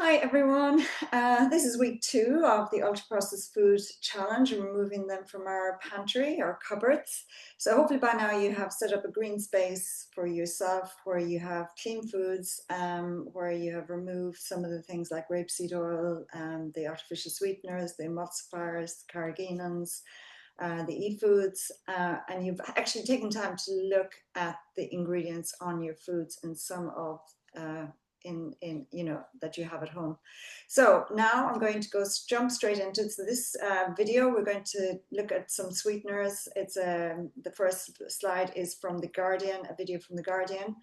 Hi everyone, this is week 2 of the ultra processed food challenge, removing them from our pantry or cupboards. So hopefully by now you have set up a green space for yourself where you have clean foods, where you have removed some of the things like rapeseed oil, the artificial sweeteners, the emulsifiers, the carrageenans, the e-foods, and you've actually taken time to look at the ingredients on your foods and some of that you have at home. So now I'm going to jump straight into this video. We're going to look at some sweeteners. It's the first slide is from The Guardian, a video from The Guardian,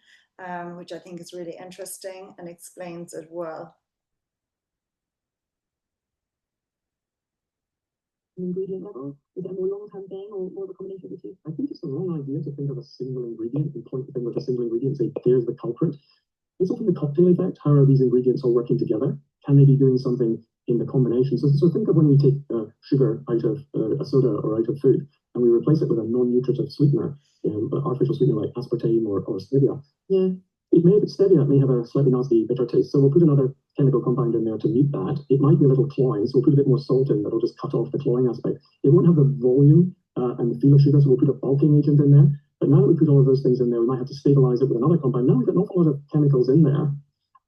which I think is really interesting and explains it well. Ingredient level? Is it a more long-term thing or more of a combination of the two? I think it's the wrong idea to think of a single ingredient and point the finger at a single ingredient and say, there's the culprit. It's often the cocktail effect. How are these ingredients all working together? Can they be doing something in the combination? So think of when we take sugar out of a soda or out of food and we replace it with a non-nutritive sweetener, artificial sweetener like aspartame or stevia. Yeah, stevia may have a slightly nasty bitter taste. So we'll put another chemical compound in there to mute that. It might be a little cloying, so we'll put a bit more salt in that'll just cut off the cloying aspect. It won't have the volume and the feel of sugar, so we'll put a bulking agent in there. But now that we put all of those things in there, we might have to stabilize it with another compound. Now we've got an awful lot of chemicals in there.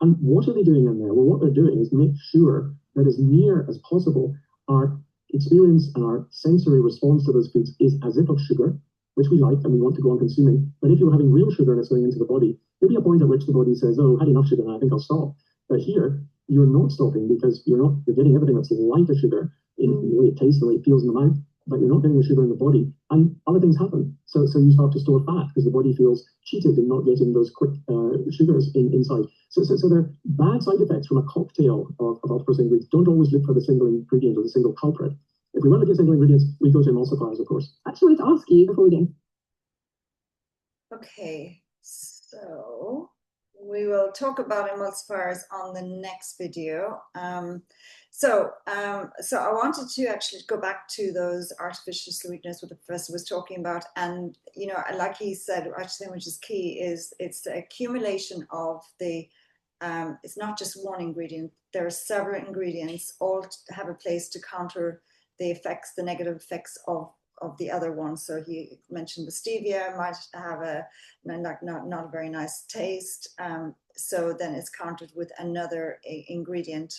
And what are they doing in there? Well, what they're doing is make sure that as near as possible, our experience and our sensory response to those foods is as if of sugar, which we like and we want to go on consuming. But if you're having real sugar and it's going into the body, there'll be a point at which the body says, oh, I had enough sugar and I think I'll stop. But here, you're not stopping because you're getting everything that's like a sugar in the way it tastes, the way it feels in the mouth, but you're not getting the sugar in the body. And other things happen. So you start to store fat because the body feels cheated in not getting those quick sugars inside. So there are bad side effects from a cocktail of ultra-processed ingredients. Don't always look for the single ingredient or the single culprit. If we want to get single ingredients, we go to emulsifiers, of course. Actually, to ask you before we do. Okay, so we will talk about emulsifiers on the next video. So I wanted to actually go back to those artificial sweeteners what the professor was talking about. And, like he said, actually, which is key, is it's the accumulation of it's not just one ingredient. There are several ingredients, all have a place to counter the negative effects of the other one. So he mentioned the stevia might have not a very nice taste. So then it's countered with another ingredient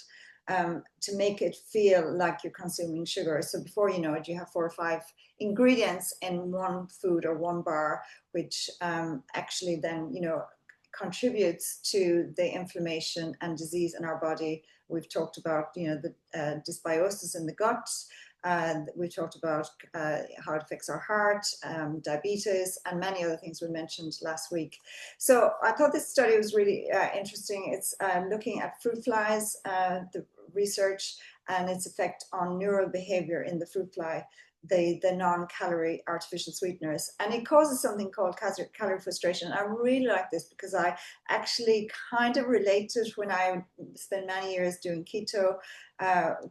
to make it feel like you're consuming sugar. So before you know it, you have 4 or 5 ingredients in one food or one bar, which actually then, contributes to the inflammation and disease in our body. We've talked about, the dysbiosis in the gut. We talked about how it affects our heart, diabetes, and many other things we mentioned last week. So I thought this study was really interesting. It's looking at fruit flies, the research, and its effect on neural behavior in the fruit fly, the non-calorie artificial sweeteners. And it causes something called calorie frustration. I really like this because I actually kind of related when I spent many years doing keto,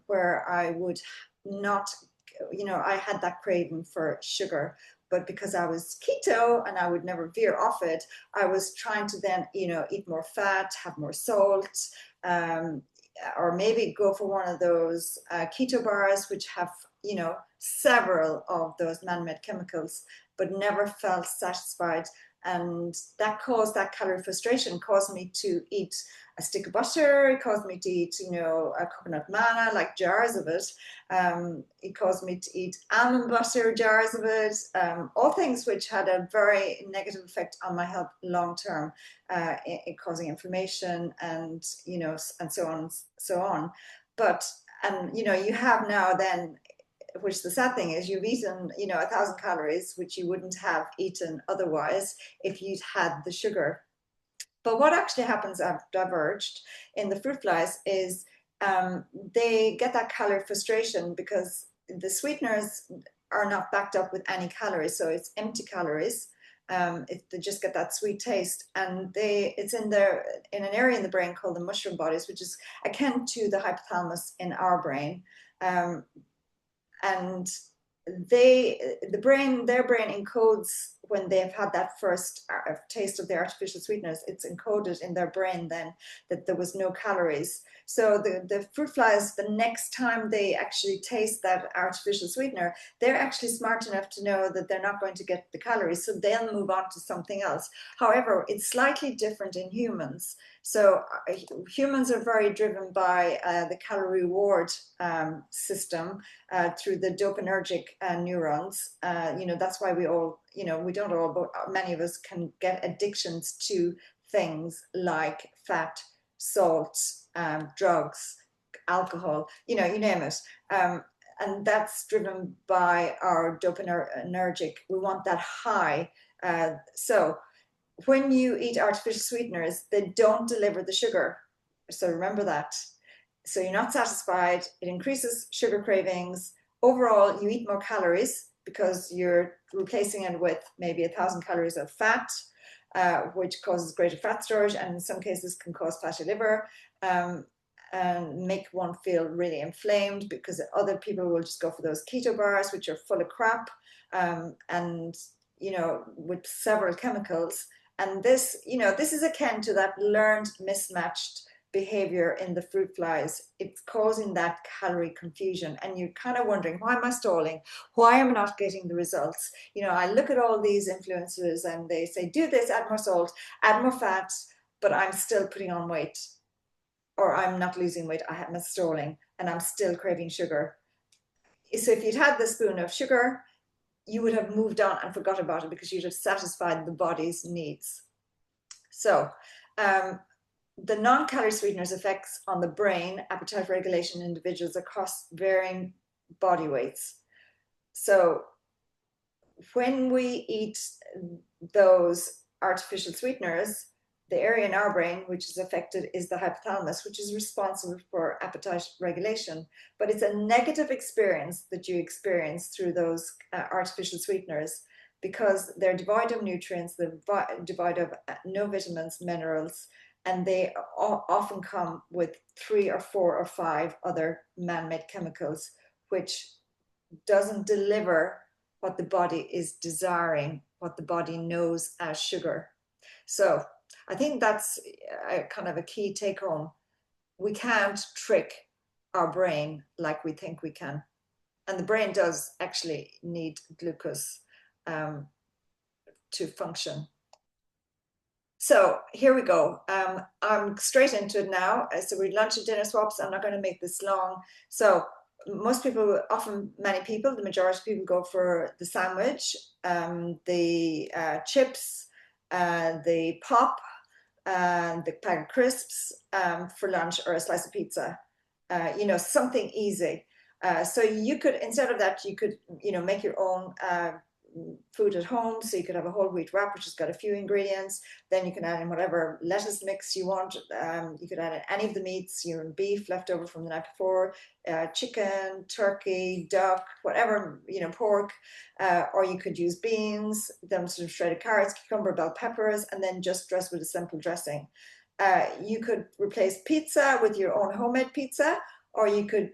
where I would not, I had that craving for sugar, but because I was keto and I would never veer off it, I was trying to then, eat more fat, have more salt, or maybe go for one of those keto bars, which have, several of those man-made chemicals, but never felt satisfied. And that caused that calorie frustration, caused me to eat a stick of butter. It caused me to eat, a coconut manna, like jars of it. It caused me to eat almond butter, jars of it. All things which had a very negative effect on my health long term, causing inflammation and, and so on and so on. But, you have now then, which the sad thing is, you've eaten, 1,000 calories, which you wouldn't have eaten otherwise if you'd had the sugar. But what actually happens, I've diverged, in the fruit flies is they get that calorie frustration because the sweeteners are not backed up with any calories. So it's empty calories. They just get that sweet taste, and it's in an area in the brain called the mushroom bodies, which is akin to the hypothalamus in our brain. And their brain encodes when they've had that first taste of the artificial sweeteners, it's encoded in their brain then that there was no calories. So the fruit flies, the next time they actually taste that artificial sweetener, they're actually smart enough to know that they're not going to get the calories, so they'll move on to something else. However, it's slightly different in humans. So humans are very driven by the calorie reward system through the dopaminergic neurons. That's why we all, we don't all, but many of us can get addictions to things like fat, salt, drugs, alcohol, you name it. And that's driven by our dopaminergic. We want that high. So when you eat artificial sweeteners, they don't deliver the sugar. So remember that. So you're not satisfied. It increases sugar cravings. Overall, you eat more calories because you're replacing it with maybe 1,000 calories of fat, which causes greater fat storage and in some cases can cause fatty liver. And make one feel really inflamed, because other people will just go for those keto bars, which are full of crap, and with several chemicals. And this is akin to that learned mismatched behavior in the fruit flies. It's causing that calorie confusion, and you're kind of wondering, why am I stalling? Why am I not getting the results? I look at all these influencers and they say, do this, add more salt, add more fat, but I'm still putting on weight. Or I'm not losing weight, I'm stalling, and I'm still craving sugar. So if you'd had the spoon of sugar, you would have moved on and forgot about it because you'd have satisfied the body's needs. So the non-calorie sweeteners effects on the brain, appetite regulation in individuals across varying body weights. So when we eat those artificial sweeteners, the area in our brain which is affected is the hypothalamus, which is responsible for appetite regulation. But it's a negative experience that you experience through those artificial sweeteners, because they're devoid of nutrients, they're devoid of no vitamins, minerals, and they often come with 3 or 4 or 5 other man-made chemicals, which doesn't deliver what the body is desiring, what the body knows as sugar. So I think that's kind of a key take home. We can't trick our brain like we think we can. And the brain does actually need glucose to function. So here we go. I'm straight into it now. So we're lunch and dinner swaps. I'm not going to make this long. So most people, often many people, the majority of people go for the sandwich, the chips, the pop, the pack of crisps for lunch, or a slice of pizza, something easy. So you could, instead of that, you could, make your own food at home. So you could have a whole wheat wrap, which has got a few ingredients. Then you can add in whatever lettuce mix you want. You could add in any of the meats, beef left over from the night before, chicken, turkey, duck, whatever, pork, or you could use beans, then some shredded carrots, cucumber, bell peppers, and then just dress with a simple dressing. You could replace pizza with your own homemade pizza, or you could,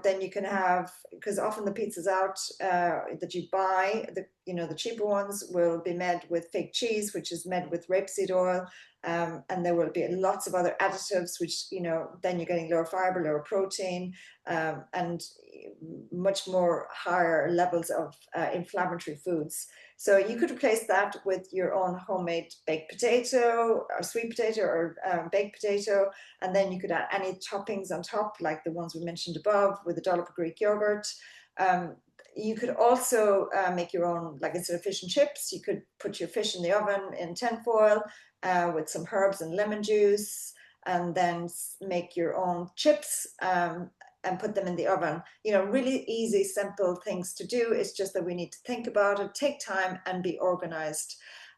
then you can have, because often the pizzas out that you buy, the cheaper ones will be made with fake cheese, which is made with rapeseed oil, and there will be lots of other additives, which, then you're getting lower fiber, lower protein, and much more higher levels of inflammatory foods. So you could replace that with your own homemade baked potato, or sweet potato, or baked potato, and then you could add any toppings on top, like the ones we mentioned above, with a dollop of Greek yogurt. You could also make your own, like instead of fish and chips, you could put your fish in the oven in tinfoil with some herbs and lemon juice, and then make your own chips and put them in the oven. Really easy, simple things to do. It's just that we need to think about it, take time, and be organized.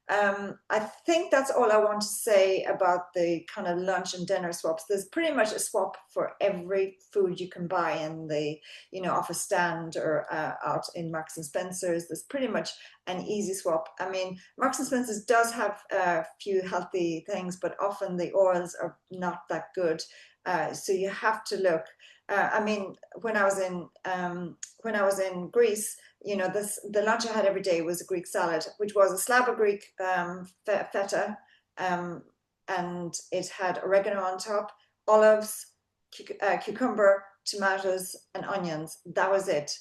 I think that's all I want to say about the kind of lunch and dinner swaps. There's pretty much a swap for every food you can buy in the, off a stand or out in Marks and Spencer's. There's pretty much an easy swap. I mean, Marks and Spencer's does have a few healthy things, but often the oils are not that good. So you have to look. I mean, when I was in Greece, the lunch I had every day was a Greek salad, which was a slab of Greek feta, um, and it had oregano on top, olives, cucumber, tomatoes, and onions. That was it.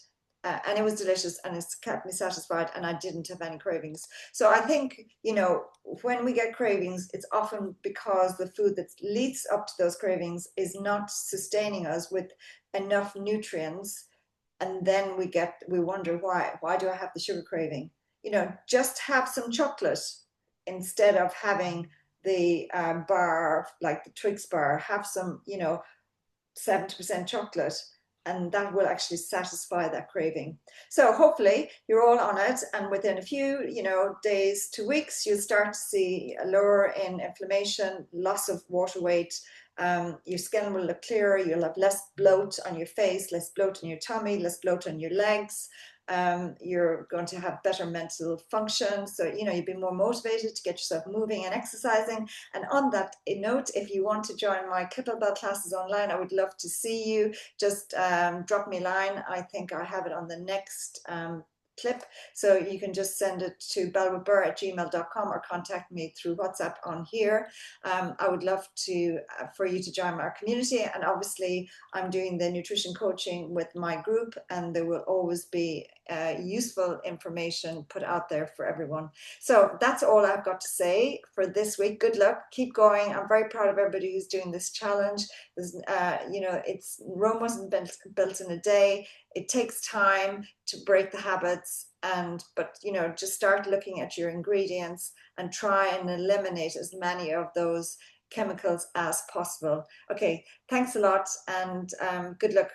And it was delicious, and it's kept me satisfied, and I didn't have any cravings. So I think, when we get cravings, it's often because the food that leads up to those cravings is not sustaining us with enough nutrients, and then we wonder why do I have the sugar craving. Just have some chocolate instead of having the bar, like the Twix bar. Have some 70% chocolate, and that will actually satisfy that craving. So hopefully you're all on it, and within a few days to weeks, you'll start to see a lower in inflammation, loss of water weight. Your skin will look clearer. You'll have less bloat on your face, less bloat in your tummy, less bloat on your legs. You're going to have better mental function. So, you'll be more motivated to get yourself moving and exercising. And on that note, if you want to join my kettlebell classes online, I would love to see you. Just drop me a line. I think I have it on the next clip. So you can just send it to belwithbur@gmail.com or contact me through WhatsApp on here. I would love for you to join our community. And obviously, I'm doing the nutrition coaching with my group, and there will always be useful information put out there for everyone. So that's all I've got to say for this week. Good luck. Keep going. I'm very proud of everybody who's doing this challenge. Rome wasn't built in a day. It takes time to break the habits, but just start looking at your ingredients and try and eliminate as many of those chemicals as possible. Okay, thanks a lot, and good luck.